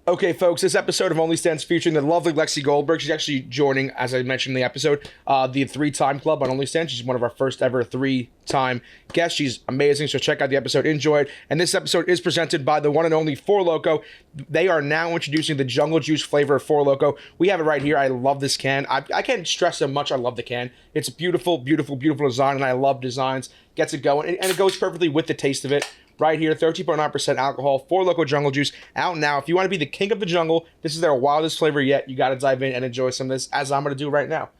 Okay, folks, this episode of OnlyStans featuring the lovely Lexi Goldberg. She's actually joining, as I mentioned in the episode, the 3-time club on OnlyStans. She's one of our first ever 3-time guests. She's amazing, so check out the episode, enjoy it. And this episode is presented by the one and only Four Loko. They are now introducing the Jungle Juice flavor of Four Loko. We have it right here. I love this can. I can't stress how much I love the can. It's a beautiful, beautiful, beautiful design, and I love designs. Gets it going, and it goes perfectly with the taste of it. Right here, 13.9% alcohol, Four Loko Jungle Juice, out now. If you want to be the king of the jungle, this is their wildest flavor yet. You got to dive in and enjoy some of this, as I'm going to do right now.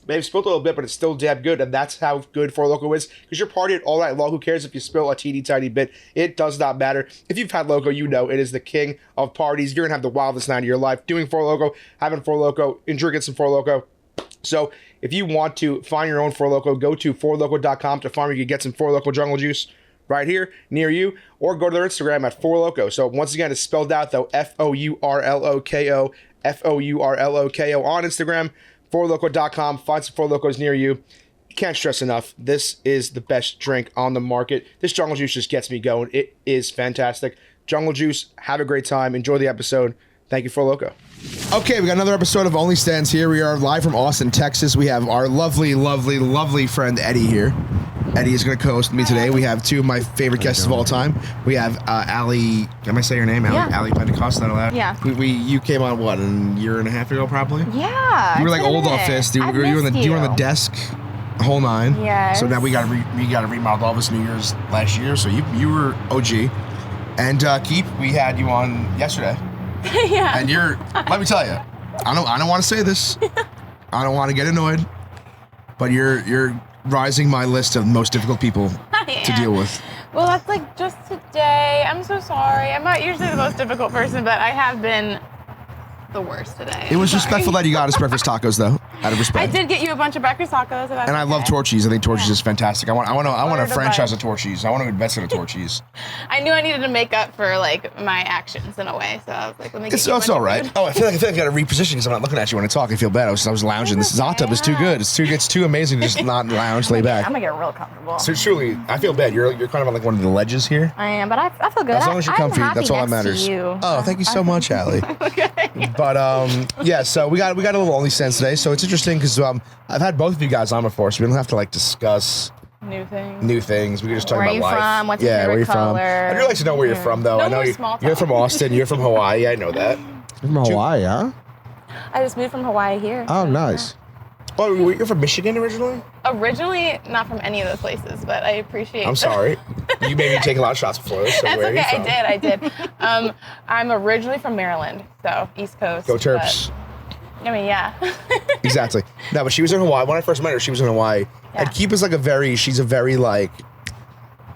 Maybe spilled a little bit, but it's still damn good, and that's how good Four Loko is. Because you're partying all night long. Who cares if you spill a teeny tiny bit? It does not matter. If you've had Loko, you know it is the king of parties. You're going to have the wildest night of your life doing Four Loko, having Four Loko, and drinking some Four Loko. So if you want to find your own Four Loko, go to fourloko.com to find where you can get some Four Loko Jungle Juice right here near you, or go to their Instagram at Four Loko. So once again, it's spelled out though, Fourloko, Fourloko on Instagram, fourloko.com. Find some Four Lokos near you. Can't stress enough, this is the best drink on the market. This Jungle Juice just gets me going. It is fantastic. Jungle Juice, have a great time. Enjoy the episode. Thank you, Four Loko. Okay, we got another episode of OnlyStans here. We are live from Austin, Texas. We have our lovely, lovely, lovely friend Eddie here. Eddie is going to co-host me today. We have two of my favorite guests of all time. We have Allie. Can I say your name? Allie Pentecost. Not allowed. Yeah. You came on what, a year and a half ago, probably? Yeah. You were like old office. You were on the desk, the whole nine. Yeah. So now we got to remodel all this New Year's last year. So you were OG, and Keith, we had you on yesterday. Yeah. And let me tell you, I don't want to say this. I don't want to get annoyed, but you're rising my list of most difficult people to deal with. Well, that's like just today. I'm so sorry. I'm not usually the most difficult person, but I have been the worst today. It was respectful that you got us breakfast tacos, though. Out of respect. I did get you a bunch of breakfast tacos. And I love Torchies. I think Torchies is fantastic. I want to franchise a Torchies. I want to invest in a Torchies. I knew I needed to make up for like my actions in a way, so I was like, let me. It's all right. Oh, I feel like I got to reposition because I'm not looking at you when I talk. I feel bad. I was lounging. This hot tub is too good. It's too amazing to just not lounge, lay back. I'm gonna get real comfortable. So truly, I feel bad. You're kind of on like one of the ledges here. I am, but I feel good. As long as you're comfy, that's all that matters. Oh, thank you so much, Allie. Okay. But yeah. So we got a little OnlyStans today. So it's interesting because I've had both of you guys on before, so we don't have to like discuss new things. We can just talk about life. Where are you from? What's your favorite where you color? From? I'd really like to know where you're from, though. I know you're from Austin. You're from Hawaii. I know that. You're from Hawaii, huh? I just moved from Hawaii here. Oh, nice. Oh, you're from Michigan originally? Originally, not from any of those places, but I appreciate. I'm sorry. You made me take a lot of shots before this. So That's where okay. Are you from? I did. I'm originally from Maryland, so East Coast. Go Terps. I mean, yeah. Exactly. No, but she was in Hawaii. When I first met her, she was in Hawaii. Yeah. And Keep is she's a very like,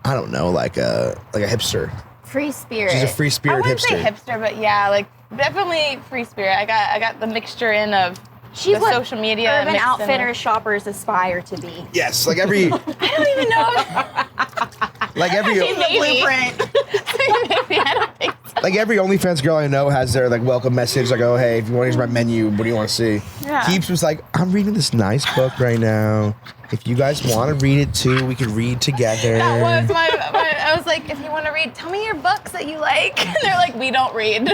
I don't know, like a hipster. Free spirit. She's a free spirit hipster. I wouldn't say hipster, but yeah, like definitely free spirit. I got the mixture in of the social media. Urban Outfitters shoppers aspire to be. Yes, like every. I don't even know. Like every. Blueprint. Maybe, I don't think so. Like every OnlyFans girl I know has their like welcome message. Like, oh hey, if you want to use my menu, what do you want to see? Yeah. Keeps was like, I'm reading this nice book right now. If you guys want to read it too, we can read together. That was I was like, if you want to read, tell me your books that you like. And they're like, we don't read.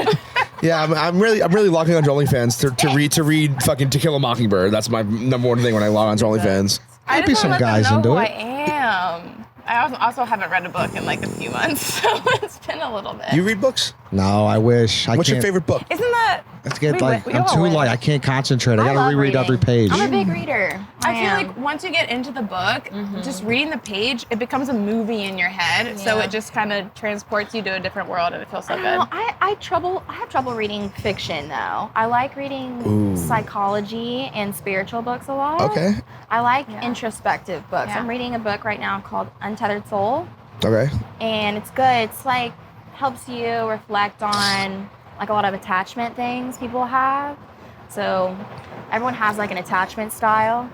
Yeah, I'm really logging on to OnlyFans to read fucking To Kill a Mockingbird. That's my number one thing when I log on to OnlyFans. I There'd be some guys into into it. it. I am. I also haven't read a book in like a few months, so it's been a little bit. You read books? No, I wish. What's your favorite book? Isn't that? Let's get I'm too light. I can't concentrate. I gotta love reread reading. every page. I'm a big reader. I feel like once you get into the book, just reading the page, it becomes a movie in your head. So it just kind of transports you to a different world, and it feels so good. I have trouble reading fiction though. I like reading psychology and spiritual books a lot. Okay. I like introspective books. Yeah. I'm reading a book right now called Untethered Soul. Okay. And it's good. It's like helps you reflect on like a lot of attachment things people have. So everyone has like an attachment style.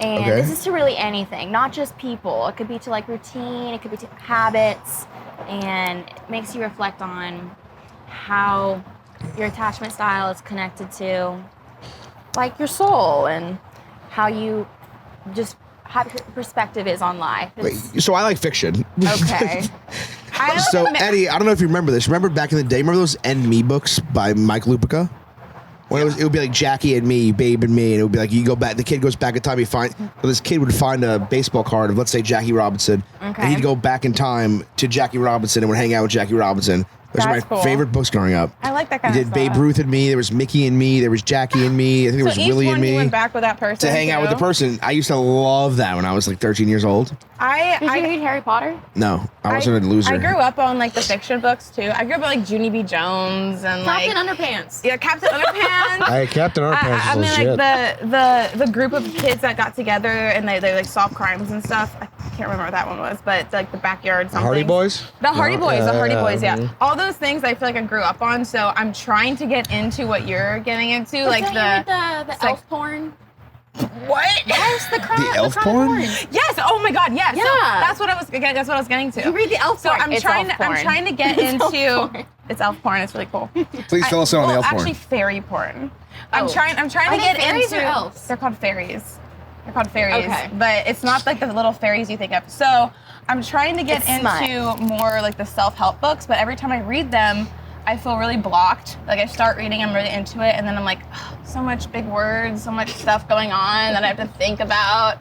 And this is to really anything, not just people. It could be to like routine, it could be to habits, and it makes you reflect on how your attachment style is connected to like your soul and how you just how your perspective is on life. So I like fiction. Okay. So Eddie, I don't know if you remember this. Remember back in the day? Remember those "and Me" books by Mike Lupica? When it would be like Jackie and me, Babe and me, and it would be like you go back. The kid goes back in time. This kid would find a baseball card of, let's say, Jackie Robinson, and he'd go back in time to Jackie Robinson and would hang out with Jackie Robinson. Those are my favorite books growing up. I like that kind of stuff. Babe Ruth and me. There was Mickey and me. There was Jackie and me. I think there was Willie and me. He went back with that person to hang out with the person. I used to love that when I was like 13 years old. Did you read Harry Potter? No, I wasn't a loser. I grew up on like the fiction books too. I grew up on like Junie B. Jones and Captain Underpants. Yeah, Captain Underpants. Hey, Captain Underpants I is mean, legit. like the group of kids that got together and they like solved crimes and stuff. I can't remember what that one was, but like the backyard something. Hardy Boys? The Hardy Boys, the Hardy Boys, yeah. Mhm. All those things I feel like I grew up on, so I'm trying to get into what you're getting into, like the elf porn. What? Yes, the elf porn? Yes. Oh my God. Yes. Yeah. So that's what I was getting to. You read the elf So porn. I'm trying to get into. It's elf porn. It's really cool. Please fill us in on the elf porn. Actually, fairy porn. I'm Oh. trying to Are they get fairies into. or elves? They're called fairies. They're called fairies. Okay. But it's not like the little fairies you think of. So I'm trying to get It's smut. into more like the self-help books, but every time I read them, I feel really blocked. Like I start reading, I'm really into it, and then I'm like, oh, so much big words, so much stuff going on that I have to think about.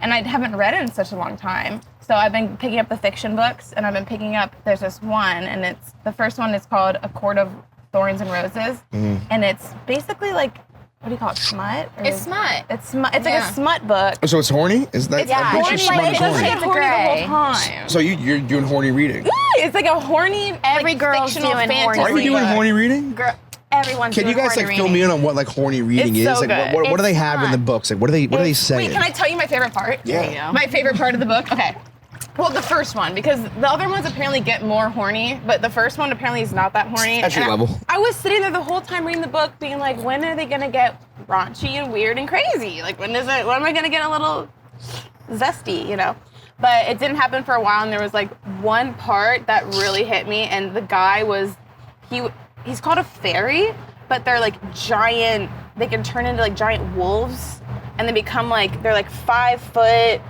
And I haven't read it in such a long time. So I've been picking up the fiction books, and I've been picking up, there's this one, and the first one is called A Court of Thorns and Roses. And it's basically like, what do you call it, smut? Or- It's smut. It's smut. It's like a smut book. So it's horny? Is that? It's I'm pretty sure horny, smut is like, horny. it doesn't get horny Gray. the whole time. So you're doing horny reading? It's like a horny, Every like, girl's fictional doing horny fantasy Are you doing book. horny reading? Girl, everyone's Can you doing guys like horny fill me reading. in on what like horny reading It's is? so Like good. what do they It's have in the fun. books? Like what are they saying? Wait, can I tell you my favorite part? Yeah. There you go. My favorite part of the book? Okay. Well, the first one, because the other ones apparently get more horny, but the first one apparently is not that horny. That's your And level. I was sitting there the whole time reading the book being like, when are they gonna get raunchy and weird and crazy? Like when am I gonna get a little zesty, you know? But it didn't happen for a while, and there was like one part that really hit me, and the guy was, he's called a fairy, but they're like giant, they can turn into like giant wolves, and they become like, they're like 5 foot,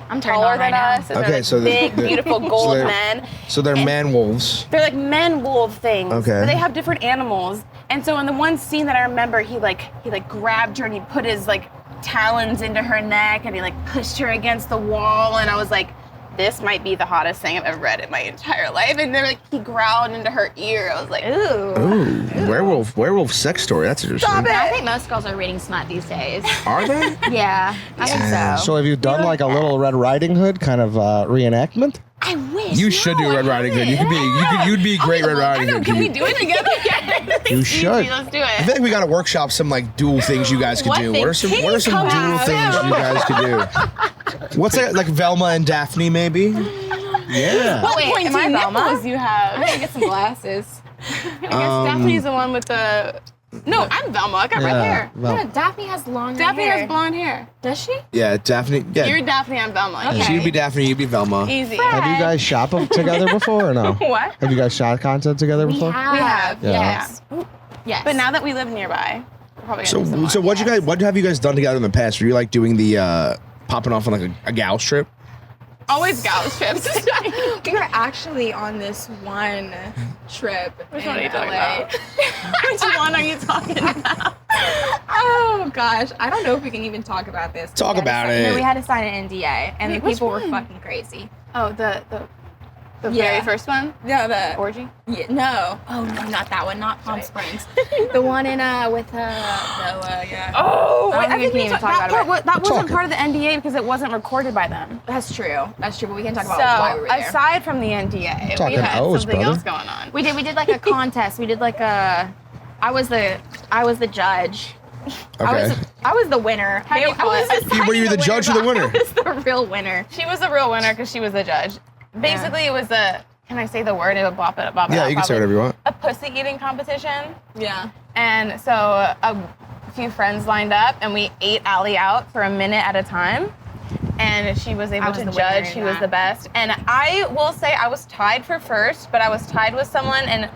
I'm turned taller on right than now. us, and Okay, they're like so big, beautiful gold men. So they're And- man wolves. They're like men wolf things. Okay. But they have different animals. And so in the one scene that I remember, he grabbed her and he put his like talons into her neck and he like pushed her against the wall, and I was like, this might be the hottest thing I've ever read in my entire life. And then like he growled into her ear. I was like, ooh. Ooh, werewolf sex story. That's interesting. Stop it. I think most girls are reading smut these days. Are they? Yeah, I think so. So have you done like a little Red Riding Hood kind of reenactment? I wish. You should do Red Riding Hood. You'd be a great Red Riding Hood. Can we do it together? You should. Let's do I it. feel like we got to workshop some like dual things you guys could What do. thing? What are some Can dual you come things out? you guys could do? What's that, like Velma and Daphne maybe? Yeah. What Wait, pointy am I Velma? nipples you have? I'm gonna get some glasses. I guess Daphne's the one with the. No, I'm Velma. I got red hair. Yeah, Daphne has long Daphne hair. has blonde hair. Does she? Yeah, Daphne. Yeah. You're Daphne. I'm Velma. Okay. She'd be Daphne, you'd be Velma. Easy. Have you guys shot together before or no? What? Have you guys shot content together We before? have. We have. Yeah. Yes. Yes. But now that we live nearby, we're probably gonna do some more. So what have you guys done together in the past? Were you like doing the popping off on like a gal trip? Always gals trips. We were actually on this one trip Which in one are you talking LA. about? Which one are you talking about? Oh gosh, I don't know if we can even talk about this. Talk about No, it. we had to sign an NDA, and Wait, the which people were one? fucking crazy. Oh, the Yeah. very first one? No, the Orgy? yeah, no, oh no, not that one, not Palm Springs. The one in with Noah, yeah. Oh, I wait, don't think we can even talk about it. That wasn't talking. part of the NDA because it wasn't recorded by them. That's true, but we can talk about why we So were there. aside from the NDA, we Talking had O's, something brother. else going on. We did like a contest. We did like a. I was the judge. Okay. I was the winner. How do you call it? Were you the judge or the winner? I was the real winner. She was the real winner because she was the judge. Basically, it was a. Can I say the word? It would bop it up. Yeah, you can say whatever you want. A pussy eating competition. Yeah. And so a few friends lined up, and we ate Allie out for a minute at a time. And she was able I was to the winner judge. in She was that. the best. And I will say I was tied for first, but I was tied with someone, and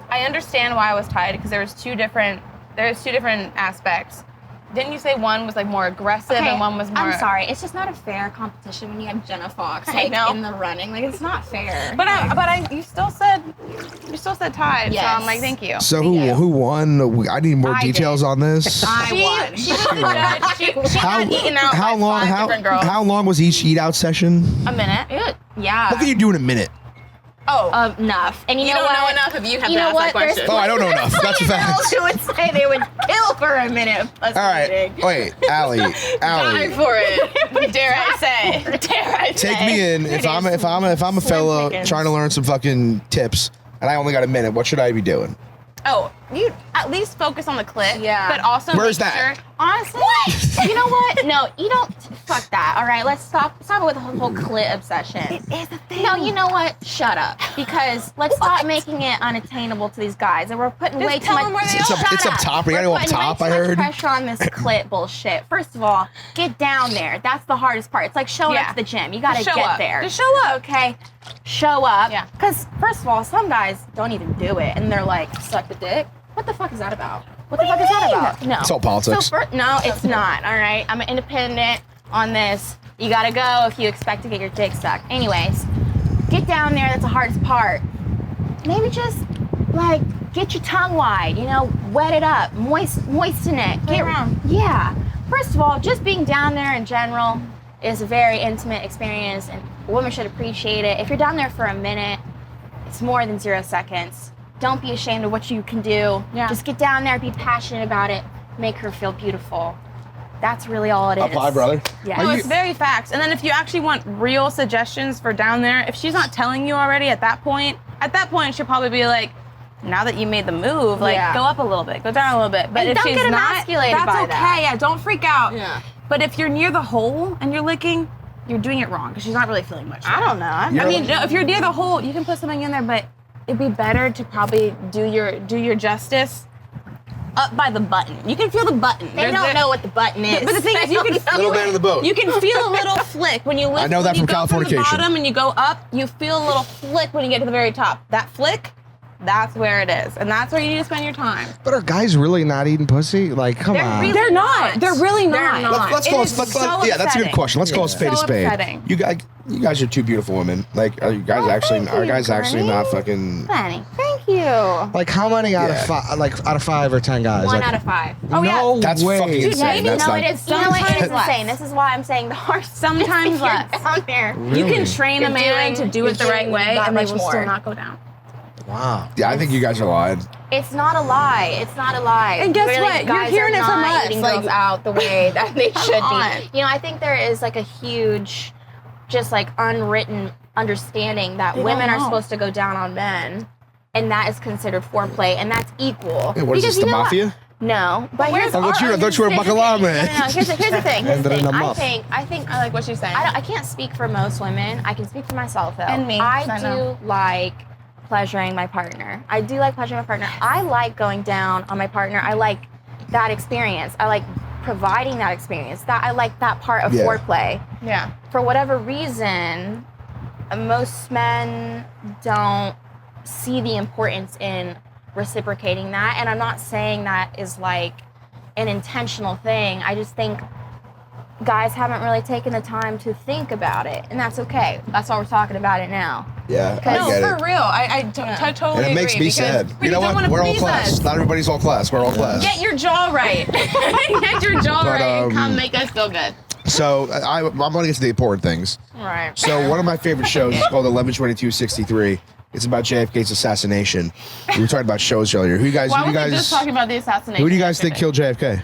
I understand why I was tied because there's two different aspects. Didn't you say one was like more aggressive and one was more? I'm sorry. It's just not a fair competition when you have Jenna Fox like in the running. Like it's not fair. But you still said tied. Yes. So I'm like, thank you. So who won? I need more details on this. I won. She was the judge. She got eaten out how by long? 5 different girls. How long was each eat out session? A minute. Yeah. What can you do in a minute? Oh. Enough. And you know don't what? know enough if you have You to know ask what? that question. There's Oh, I don't know enough. That's a fact. who would say they would kill for a minute of us All right. eating. Wait, Allie. Die for it. Dare I say? Dare I say? Take me in. If I'm a fella pickings. trying to learn some fucking tips, and I only got a minute, what should I be doing? Oh, you at least focus on the clit. Yeah. But also Where's make that? sure. Honestly, you know what? No, you don't. Fuck that. All right, let's stop with the whole clit obsession. It is a thing. No, you know what? Shut up. Because let's stop making it unattainable to these guys, and we're putting way too tell much. them where they It's are. up- it's up top. We gotta go up top, I heard. Pressure on this clit bullshit. First of all, get down there. That's the hardest part. It's like showing up to the gym. You gotta Just show get up. there. Just show up. Okay. Show up. Yeah. Because first of all, some guys don't even do it, and they're like, suck the dick. What the fuck is that about? What the fuck is that about? No. It's all politics. So no, it's not. All right. I'm independent on this. You gotta go if you expect to get your dick sucked. Anyways, get down there. That's the hardest part. Maybe just like get your tongue wide. You know, wet it up, moisten it. Play around. Yeah. First of all, just being down there in general is a very intimate experience, and women should appreciate it. If you're down there for a minute, it's more than 0 seconds. Don't be ashamed of what you can do. Yeah. Just get down there, be passionate about it, make her feel beautiful. That's really all it is. Up high, brother. Yeah. No, it's very facts. And then if you actually want real suggestions for down there, if she's not telling you already at that point she'll probably be like, now that you made the move, like Yeah. go up a little bit, go down a little bit. But And if don't she's get not, emasculated that's by okay. that. Yeah, don't freak out. Yeah. But if you're near the hole and you're licking, you're doing it wrong because she's not really feeling much. I don't know. I mean, no, if you're near the hole, you can put something in there, but it'd be better to probably do your justice up by the button. You can feel the button. They don't know what the button is. But the thing is, you can feel Little man in the boat. You can feel a little flick when you lift. I know that when you from go from the Californication. bottom and you go up. You feel a little flick when you get to the very top. That flick, that's where it is, and that's where you need to spend your time. But are guys really not eating pussy? Like, come on. really They're not. They're really not. Let's It call is let's so yeah, that's a good upsetting. question. Let's call a spade a So spade. upsetting. You guys are two beautiful women. Like, are you guys actually? thank Are you, guys actually Glenny. not fucking? Funny. Thank you. Like, how many out Yeah. of five? Like, out of 5 or 10 guys? 1 like, out of 5. Oh, yeah. no That's way. fucking insane. No, That's not. it is. You know what? It is Sometimes insane. This is why I'm saying the hardest. Sometimes You're less. down there. You can train a You're man doing- to do it the you're right doing way, that and they much will more. still not go down. Wow. Yeah, I think you guys are lying. It's not a lie. It's not a lie. And guess Really, what? You're guys hearing are it from not us, eating like- girls out the way that they should on. be. You know, I think there is like a huge, just like unwritten understanding that They don't women are know. supposed to go down on men, and that is considered foreplay, and that's equal. Hey, what is this, Because the you know what? mafia? No, but here's I thought you were here's a the bacalao thing. man. No, here's the thing. Here's the Ended in thing. a muff. I think I like what she's saying. I can't speak for most women. I can speak for myself though. And me, I 'cause I do know. like pleasuring my partner. I do like pleasuring my partner. I like going down on my partner. I like that experience. I like providing that experience. That I like that part of Yeah. foreplay. Yeah. For whatever reason, most men don't see the importance in reciprocating that. And I'm not saying that is like an intentional thing. I just think guys haven't really taken the time to think about it, and that's okay. That's why we're talking about it now. Yeah, No, No, I get for it. real. I totally And it makes agree me because sad. we You know don't what? wanna We're all please class. us. Not everybody's all class. We're all class. Get your jaw right. Get your jaw But, right and come make us feel good. So I'm going to get to the important things. Right. So one of my favorite shows is called 11/22/63. It's about JFK's assassination. We were talking about shows earlier. Who you guys? Why Who were you we guys? just talking about the assassination? Who do you guys think yesterday? killed JFK?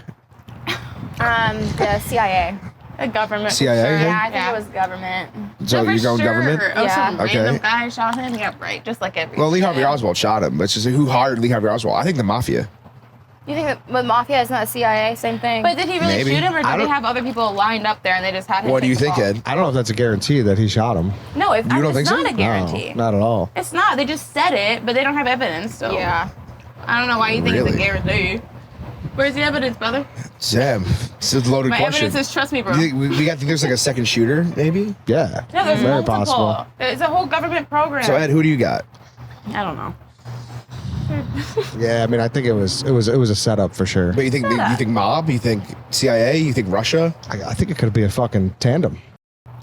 The CIA. The government. CIA, For sure. huh? Yeah, I think Yeah. it was government. So No, for you're going sure. government? Oh, Yeah. some Okay. random guy shot him. Yeah, right. Just like every. Well, Lee Harvey shit. Oswald shot him. It's just who hired Lee Harvey Oswald? I think the mafia. You think that the mafia is not the CIA? Same thing. But did he really Maybe. shoot him, or I did they don't- have other people lined up there and they just had him? What do you take think, the Ed? I don't know if that's a guarantee that he shot him. No, it's, You don't it's think so? not a guarantee. No, not at all. It's not. They just said it, but they don't have evidence. So yeah. I don't know why you think it's Really? a guarantee. Where's the evidence, brother? Sam, it's a loaded My question. evidence is trust me, bro. You think we got think there's like a second shooter, maybe? Yeah. No, there's Very multiple. possible. It's a whole government program. So Ed, who do you got? I don't know. Yeah, I mean, I think it was a setup for sure. But you think mob? You think CIA? You think Russia? I think it could be a fucking tandem.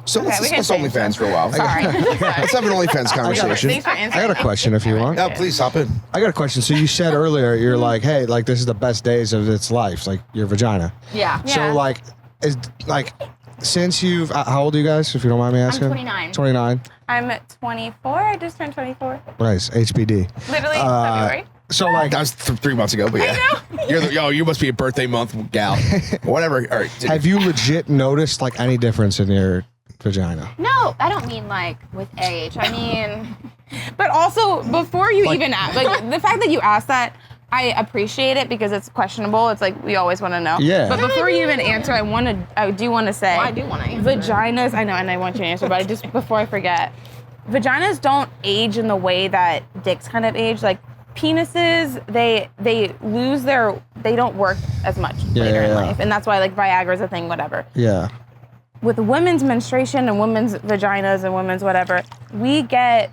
So Okay, we let's can let's change OnlyFans for a while. Sorry. Let's have an OnlyFans conversation. Thanks for I answering. got a question if you want. No, please hop in. I got a question. So you said earlier, you're like, hey, like this is the best days of its life, like your vagina. Yeah. Yeah. So like, is like, since you've, how old are you guys, if you don't mind me asking? 29. 29. I'm 24. I just turned 24. Nice. HBD. Literally February. So like, That was 3 months ago, but yeah. You must be a birthday month gal. Whatever. All right. have you legit noticed like any difference in your vagina? No, I don't mean like with age. I mean, But also, before you even ask, like the fact that you asked that, I appreciate it because it's questionable. It's like we always want to know. Yeah. But before you even answer, I do want to say. I do want to answer. Vaginas, I know, and I want you to answer, but just before I forget, vaginas don't age in the way that dicks kind of age. Like penises, they don't work as much later in life, and that's why like Viagra's a thing, whatever. Yeah. With women's menstruation and women's vaginas and women's whatever, we get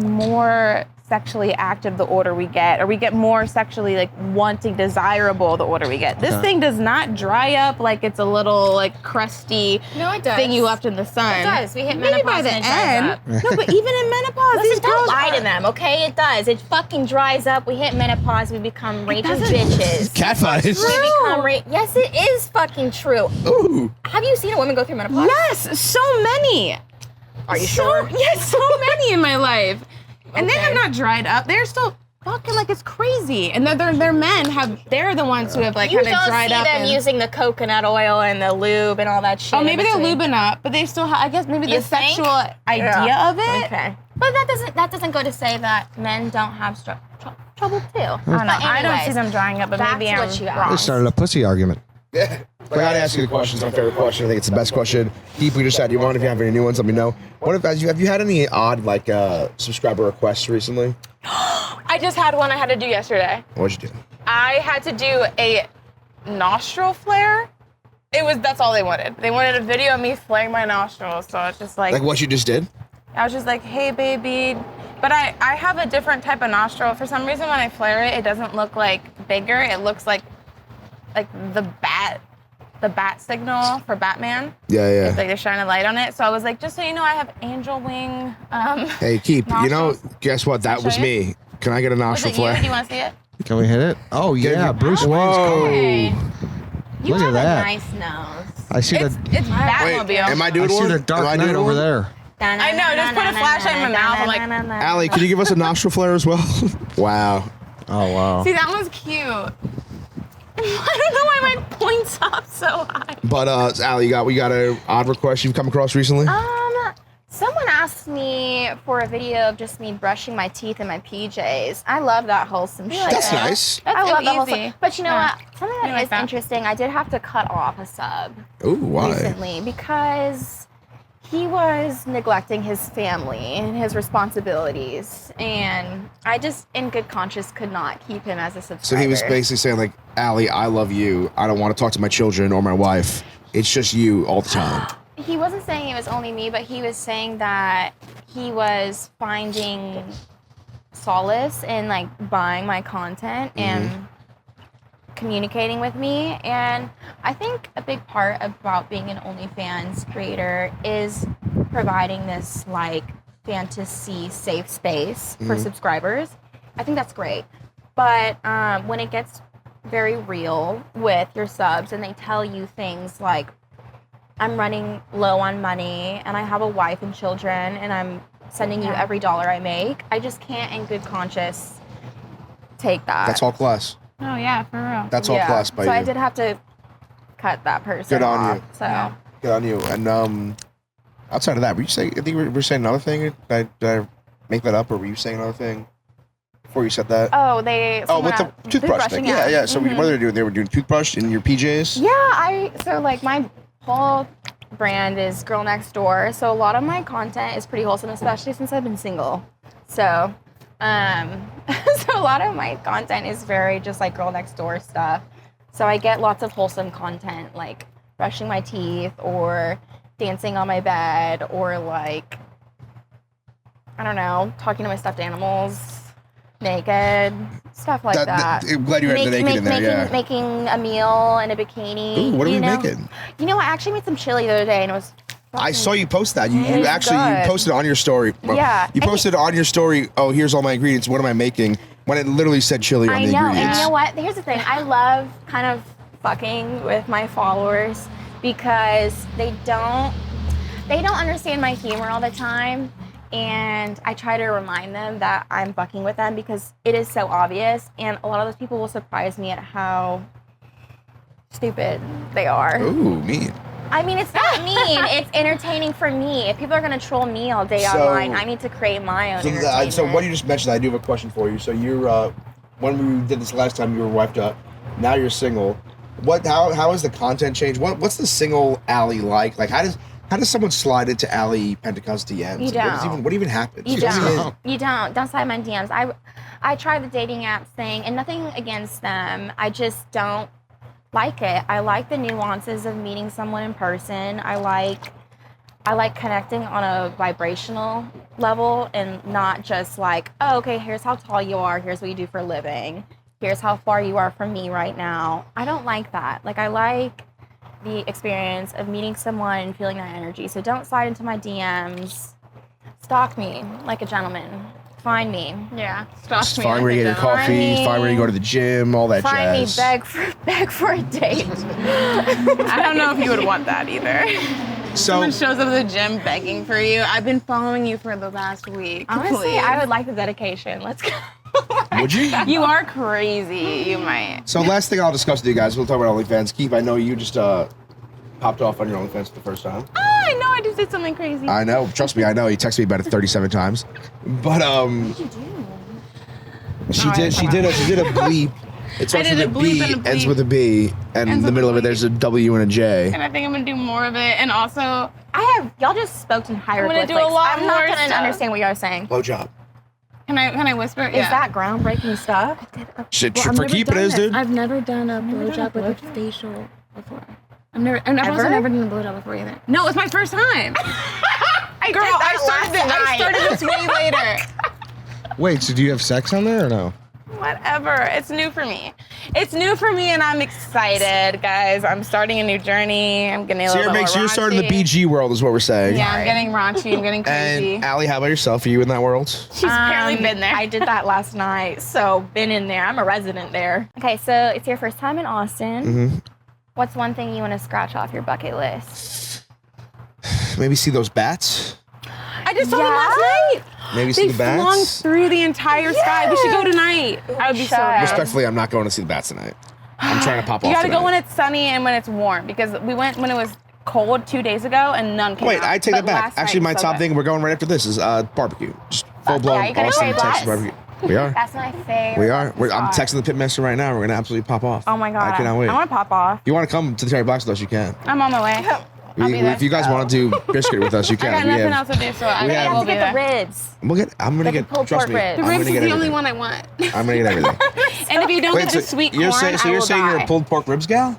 more sexually active the older we get, or we get more sexually like wanting, desirable the older we get. This thing does not dry up like it's a little like crusty No, it does. thing you left in the sun. It does. We hit Maybe by menopause the and it dries end. up. No, but even in menopause, these Listen, don't girls lie to are- them, okay? It does. It fucking dries up. We hit menopause. We become raging doesn't- bitches. Catfight. We become yes, it is fucking true. Ooh. Have you seen a woman go through menopause? Yes, so many. Are you sure? Yes, so many in my life. And they Okay. have not dried up. They're still fucking like it's crazy. And their men they're the ones who have like You kind of don't dried see up. them and, using the coconut oil and the lube and all that shit. oh, maybe they're in between. lubing up, but they still have, I guess maybe You the think? sexual idea Yeah. of it. Okay. But that doesn't go to say that men don't have trouble too. I don't know. I don't see them drying up, but back maybe to I'm what you wrong. asked. They started a pussy argument. Yeah. I gotta ask you the question. It's my favorite question. I think it's the best question. Keep we just had you on. If you have any new ones, let me know. What if have you had any odd like subscriber requests recently? I just had one I had to do yesterday. What'd you do? I had to do a nostril flare. That's all they wanted. They wanted a video of me flaring my nostrils. So it's just Like what you just did? I was just like, hey, baby. But I have a different type of nostril. For some reason, when I flare it, it doesn't look like bigger. It looks like the bat signal for Batman. Yeah, It's like they shine a light on it. So I was like, just so you know, I have angel wing. Hey, Keep. You know, Nostrils. guess what? That Show was you? me. Can I get a Was nostril it you? flare? Do you want to see it? Can we hit it? Oh yeah, Bruce Wayne's Whoa. car. Hey, you Look at have that. a nice nose. I see It's the Wait, Batmobile. am I I doing see one? the Am Dark I Knight doing over one? there. I know, just put a flashlight in my mouth. I'm like, Allie, can you give us a nostril flare as well? Wow. Oh wow. see, that one's cute. I don't know why my point's up so high. But Allie, we got an odd request you've come across recently? Someone asked me for a video of just me brushing my teeth in my PJs. I love that wholesome shit. That's nice. I love that easy. wholesome. But you know Yeah. what? Something You that like is that? interesting. I did have to cut off a sub Ooh, why? recently because he was neglecting his family and his responsibilities, and I just, in good conscience, could not keep him as a subscriber. So he was basically saying like, Allie, I love you. I don't want to talk to my children or my wife. It's just you all the time. He wasn't saying it was only me, but he was saying that he was finding solace in like buying my content and communicating with me. And I think a big part about being an OnlyFans creator is providing this like fantasy safe space for subscribers. I think that's great. But when it gets very real with your subs and they tell you things like, I'm running low on money and I have a wife and children and I'm sending you every dollar I make, I just can't in good conscience take that. That's all class. Oh, yeah, for real. That's all class by so you. I did have to cut that person Good on off, you. So Good on you. And outside of that, were you saying? I think we were saying another thing. Did I make that up, or were you saying another thing before you said that? Oh, with the toothbrush thing. Yeah. So what are they doing? They were doing toothbrush in your PJs. Yeah, so like my whole brand is Girl Next Door, so a lot of my content is pretty wholesome, especially since I've been single. So, so a lot of my content is very just like Girl Next Door stuff. So I get lots of wholesome content, like brushing my teeth or dancing on my bed or like, I don't know, talking to my stuffed animals. naked, stuff like that. I'm glad you had the naked in there. Yeah. Making a meal in a bikini. Ooh, what are we know? making? You know, I actually made some chili the other day, and it was. I saw you post that. You It's actually you good. posted it on your story. Well, Yeah. You posted on your story. Oh, here's all my ingredients. What am I making? When it literally said chili on I the know, ingredients. and you know what? Here's the thing. I love kind of fucking with my followers because they don't understand my humor all the time, and I try to remind them that I'm fucking with them because it is so obvious, and a lot of those people will surprise me at how stupid they are. Ooh, mean. I mean, it's not mean. It's entertaining for me. If people are gonna troll me all day So- online, I need to create my own entertainment. So what you just mentioned, I do have a question for you. So you're when we did this last time, you were wiped up. Now you're single. How has the content changed? What's the single Allie like? Like how does someone slide into Allie Pentecost DMs? You don't. What even happens? You Fill me don't. in. You don't slide my DMs. I try the dating apps thing, and nothing against them. I just don't like it. I like the nuances of meeting someone in person. I like connecting on a vibrational level and not just like, oh, okay, here's how tall you are, here's what you do for a living, here's how far you are from me right now. I don't like that. Like, I like the experience of meeting someone and feeling that energy. So don't slide into my DMs. Stalk me like a gentleman. Find me. Yeah. Stalk Just me. find where you get your coffee, Find me. find where you go to the gym, all that Find jazz. me, beg for a date. I don't know if you would want that either. So Someone shows up at the gym begging for you. I've been following you for the last week. Honestly, Please. I would like the dedication. Let's go. would you? You are crazy. You might. So last thing I'll discuss with you guys, we'll talk about OnlyFans. Keith, I know you just popped off on your OnlyFans for the first time. Oh, I know I just did something crazy. I know. Trust me, I know. He texted me about it 37 times. But she did a bleep. It starts I did with a a bleep B, and a ends bleep. with a B, and in Ends the with middle a of it bleep. there's a W and a J. And I think I'm gonna do more of it. And also, Y'all just spoke in hieroglyphics. do a lot I'm not more gonna stuff. understand what y'all are saying. Blowjob. can I whisper? Is that groundbreaking stuff? Shit, for Keith it is, dude. I've never done a blowjob with a facial before. I've Ever? also never done a blowjob before either. No, it's my first time. Girl, I started this way later. Wait, so do you have sex on there or no? Whatever. It's new for me. It's new for me, and I'm excited, guys. I'm starting a new journey. I'm getting a So little bit more you're starting the raunchy. BG world is what we're saying. Yeah, I'm getting raunchy. I'm getting crazy. And Allie, how about yourself? Are you in that world? She's apparently been there. I did that last night, so been in there. I'm a resident there. Okay, so it's your first time in Austin. Mm-hmm. What's one thing you want to scratch off your bucket list? Maybe see those bats? I just saw them last night. Maybe see They the flung bats? through the entire sky. We should go tonight. I would be so should. down. Respectfully, I'm not going to see the bats tonight. I'm trying to pop off You gotta tonight. go when it's sunny and when it's warm because we went when it was cold 2 days ago and none came Wait, out. I take But that back. last Actually, night my was so top good. thing, we're going right after this, is barbecue. Just full-blown you gotta Austin, say Texas blast. barbecue. We are. That's my favorite. We are. I'm spot. texting the pitmaster right now. We're going to absolutely pop off. Oh my god. I cannot wait. I want to pop off. If you want to come to the Terry Blacks with us, you can. I'm on my way. I'll be there. If you guys want to do brisket with us, you I can. got We nothing have- else to do, so I we You have- have will to be get the there. ribs. I'm gonna The get. pulled Trust pork me. ribs. The I'm ribs gonna is get the only everything. one I want. I'm gonna get everything. And if you don't Wait, get the sweet corn, you're saying I will you're die. a pulled pork ribs gal?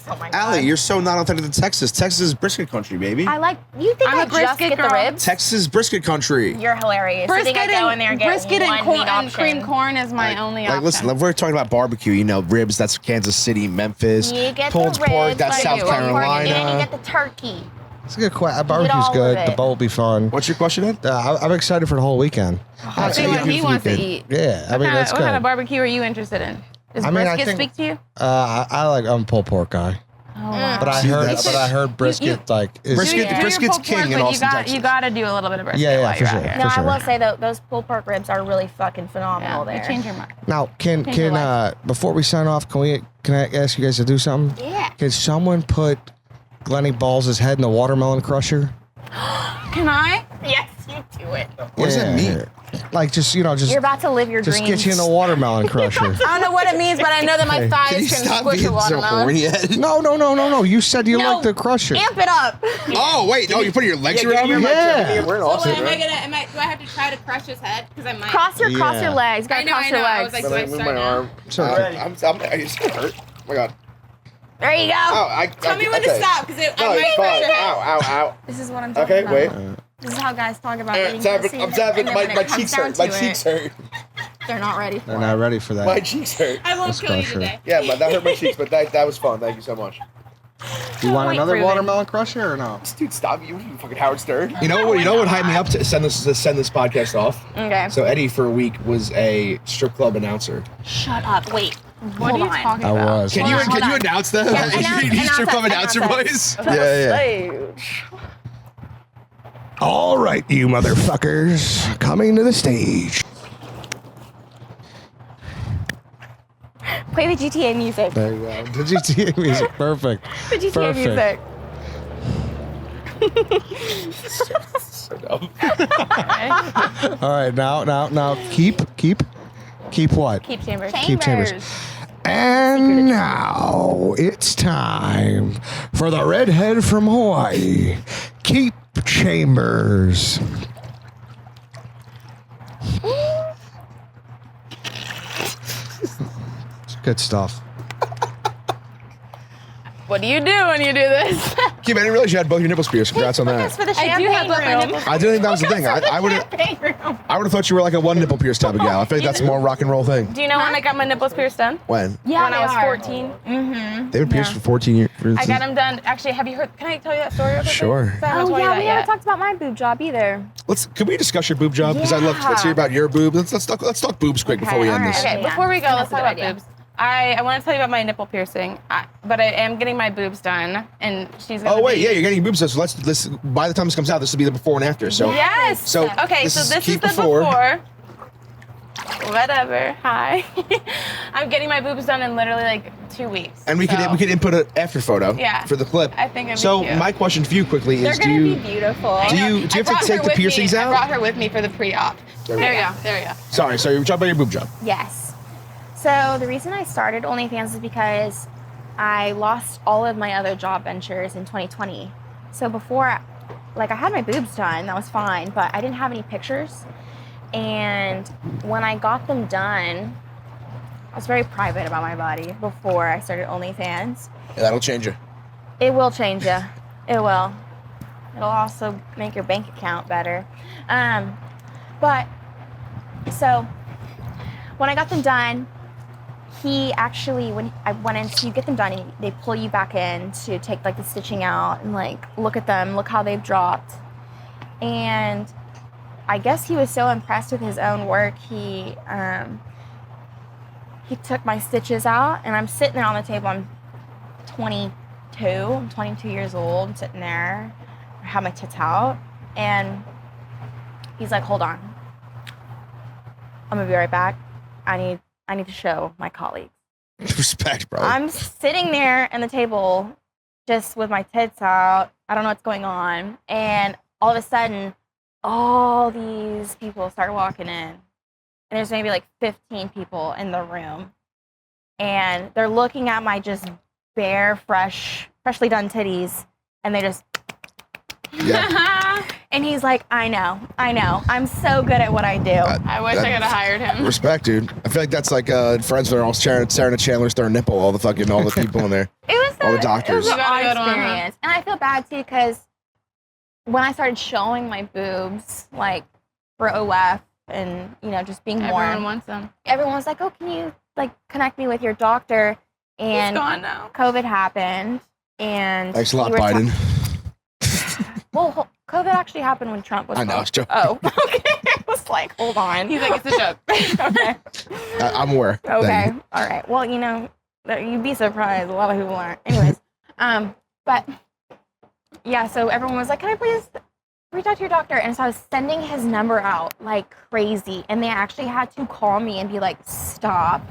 Oh my god. Allie, you're so not authentic to Texas. Texas is brisket country, baby. I like. You think I'm I a just brisket get the girl. ribs? Texas is brisket country. You're hilarious. You think I go in there and get brisket one and corn meat and option? cream corn is my only option. Like, listen, if we're talking about barbecue, you know, ribs, that's Kansas City, Memphis. You get Pulled the ribs, pork, that's like South you want pork, and then you Carolina. get the turkey. It's a good question. Barbecue's all of good. it. The bowl will be fun. What's your question, Ed? I'm excited for the whole weekend. Let's see what he wants to eat. Yeah, I mean, that's What good. kind of barbecue are you interested in? Does I mean, I brisket think- speak to you? I'm a pulled pork guy. Oh, wow. But I See, heard, that's- brisket like is Brisket- Do your brisket's pulled king pork, in but Austin, you Texas. got to do a little bit of brisket Yeah, while for you're sure. out here. No, For I will sure. say though, those pulled pork ribs are really fucking phenomenal Yeah, there. they change your mind. Now, can Change your life. before we sign off, can I ask you guys to do something? Yeah. Can someone put Glenny Balls' head in a watermelon crusher? Can I? Yes, you do it. What does that mean? Like just You're about to live your just dreams. get you in a watermelon crusher. I don't know what it means, but I know that my Okay. thighs Can you can stop squish being a so watermelon. horny, Ed? No. You said you No. like the crusher. Amp it up. Oh, wait. No, you're putting your legs around me? Yeah. We're in So Austin, am I right? gonna? Do I have to try to crush his head? Because I might. Cross your Yeah. legs. I Gotta know. cross I your know. I legs. was like, do I Move start my now? arm. So- It's gonna hurt. Oh my god. There you go. Oh, Tell me when to stop, because No, I it's might fine. crush your head. Ow, ow, This is what I'm ow. talking Okay, about. wait. This is how guys talk about I'm eating tapping. pussy, I'm tapping. and then when My it comes cheeks down hurt. My to cheeks it- hurt. They're not ready for They're it. not ready for that. My cheeks hurt. I won't Let's kill go you for it. today. Yeah, but that hurt my cheeks, but that was fun. Thank you so much. You want Wait, another Ruben. watermelon crusher or no? Dude, stop you fucking Howard Stern. You know what? You know what hyped me up to send this podcast off. Okay. So Eddie for a week was a strip club announcer. Shut up. Wait. What Hold are you on. talking I about? was. Can Hold you on. announce that? Yeah, announce Strip club it, announcer announce voice. it. Yeah. All right, you motherfuckers, coming to the stage. Play the GTA music. There you go. The GTA music, perfect. The GTA Perfect. music. So dumb. All right, now, keep what? Keep chambers. Keep chambers. And now it's time for the redhead from Hawaii, Keep Chambers. It's good stuff. What do you do when you do this? Kim, I didn't realize you had both your nipples pierced. Congrats on That's that. for the I do champagne have both my room. nipples. I didn't think that was the thing. I would have thought you were like a one nipple pierced type of gal. I feel like that's a more rock and roll thing. Do you know when I got my nipples pierced done? When? Yeah, When I was they are. 14. They've been pierced for 14 years. I got them done. Actually, have you heard? Can I tell you that story? Real quick? Sure. I haven't Oh told you yeah, that we yet. haven't talked about my boob job either. Can we discuss your boob job? Because let's hear about your boob. Let's talk boobs quick before we end this. Okay, Yeah. before we go, let's That's a talk good about idea. boobs. I want to tell you about my nipple piercing, but I am getting my boobs done, and she's gonna Oh wait, be- yeah, you're getting your boobs done. So let's by the time this comes out, this will be the before and after. So Yes. So okay, this so is this is keep the before. Whatever. Hi. I'm getting my boobs done in literally like 2 weeks. And we so could input an after photo Yeah. for the clip. I think it'd be So cute. my question for you quickly They're is: gonna be beautiful. do you I have to brought take her the with piercings me. out? I brought her with me for the pre-op. There we go. There we go. Sorry, so you're talking about your boob job. Yes. So the reason I started OnlyFans is because I lost all of my other job ventures in 2020. So before, I had my boobs done, that was fine, but I didn't have any pictures. And when I got them done, I was very private about my body before I started OnlyFans. Yeah, that'll change you. It will change you. It will. It'll also make your bank account better. But so when I got them done, he actually, when I went in to get them done, they pull you back in to take the stitching out and look at them, look how they've dropped. And I guess he was so impressed with his own work, he took my stitches out, and I'm sitting there on the table. I'm 22 years old. I'm sitting there, I have my tits out, and he's like, "Hold on, I'm gonna be right back. I need to show my colleagues." Respect, bro. I'm sitting there at the table, just with my tits out. I don't know what's going on, and all of a sudden, all these people start walking in, and there's maybe 15 people in the room, and they're looking at my just bare, freshly done titties, and they just. Yeah. And he's like, I know. I'm so good at what I do. I wish I could have hired him. Respect, dude. I feel like that's like Friends when they're all staring at Chandler's third nipple. All the people in there. It was All the It doctors. was an You got a odd good one, huh? experience. And I feel bad too because when I started showing my boobs, for OF and, just being Everyone more, wants them. everyone was like, "Oh, can you connect me with your doctor?" He's And gone now. COVID happened. And Thanks a lot, you were Biden. Well, COVID actually happened when Trump was. I know, it's joking. Oh, okay. I was like, hold on. He's like, it's a joke. Okay. I'm aware. Thank Okay. you. All right. Well, you'd be surprised. A lot of people aren't. Anyways, but yeah. So everyone was like, "Can I please reach out to your doctor?" And so I was sending his number out like crazy, and they actually had to call me and be like, "Stop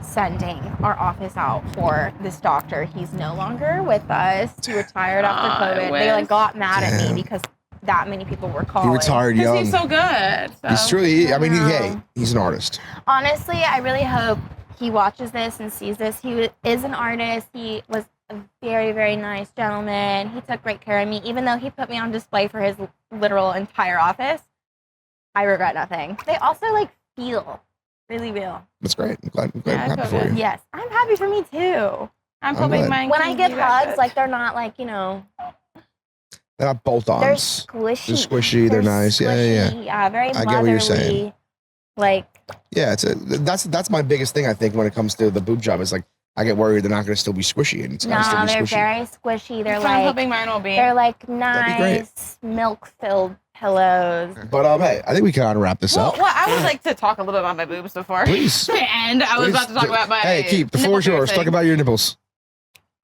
sending our office out for this doctor. He's no longer with us. He retired after Aw, I COVID." They wish. got mad at Damn. me because that many people were calling. He retired Because young. he's so good. So. He's truly. I mean, Wow. he's an artist. Honestly, I really hope he watches this and sees this. Is an artist. He was a very, very nice gentleman. He took great care of me, even though he put me on display for his literal entire office. I regret nothing. They also feel, really real. That's great. I'm glad Yeah, I I'm happy feel for good. you. Yes, I'm happy for me too. I'm I'm hoping glad. mine. When I can give do that hugs, good. they're not They're not they're bolt-ons. squishy. They're squishy. They're nice. Yeah, yeah, yeah. Squishy, yeah, very I motherly. get what you're saying. Like, Yeah, that's my biggest thing. I think when it comes to the boob job is like I get worried they're not going to still be squishy and it's no, going to still be they're squishy. very squishy. They're That's what I'm like hoping mine will be. they're like be great. nice milk-filled pillows. But hey, I think we can kind of wrap this Well, up. I would like to talk a little bit about my boobs before. Please. And I was about to talk about my. Hey, keep the floor is nipple yours. Talk piercing. about your nipples.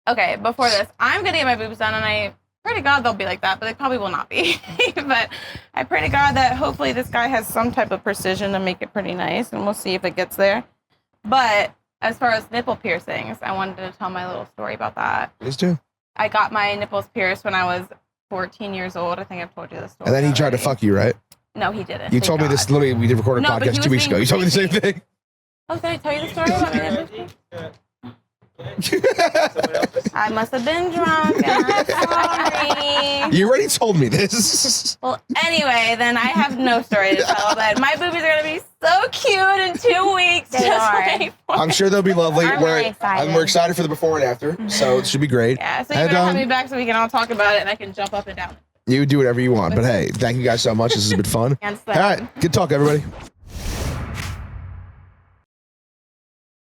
Okay, before this, I'm gonna get my boobs done, and I pray to God they'll be like that, but they probably will not be. But I pray to God that hopefully this guy has some type of precision to make it pretty nice, and we'll see if it gets there. But as far as nipple piercings, I wanted to tell my little story about that. Please do. I got my nipples pierced when I was 14 years old. I think I've told you this story. And then he tried to already. fuck you, right? No, he didn't. You thank told me this God. literally. We did record a No, but he podcast was 2 weeks ago. being You told me the same creepy. thing. Oh, did I tell you the story about my nipples pierced? I must have been drunk, and I'm sorry. You already told me this. Well, anyway, then I have no story to tell, but my boobies are going to be so cute in 2 weeks. They just are. wait for I'm sure they'll be lovely. I'm really excited. We're excited for the before and after, so it should be great. Yeah, so you And, better have me back so we can all talk about it and I can jump up and down. You do whatever you want, but hey, thank you guys so much. This has been fun. Against All them. right, good talk, everybody.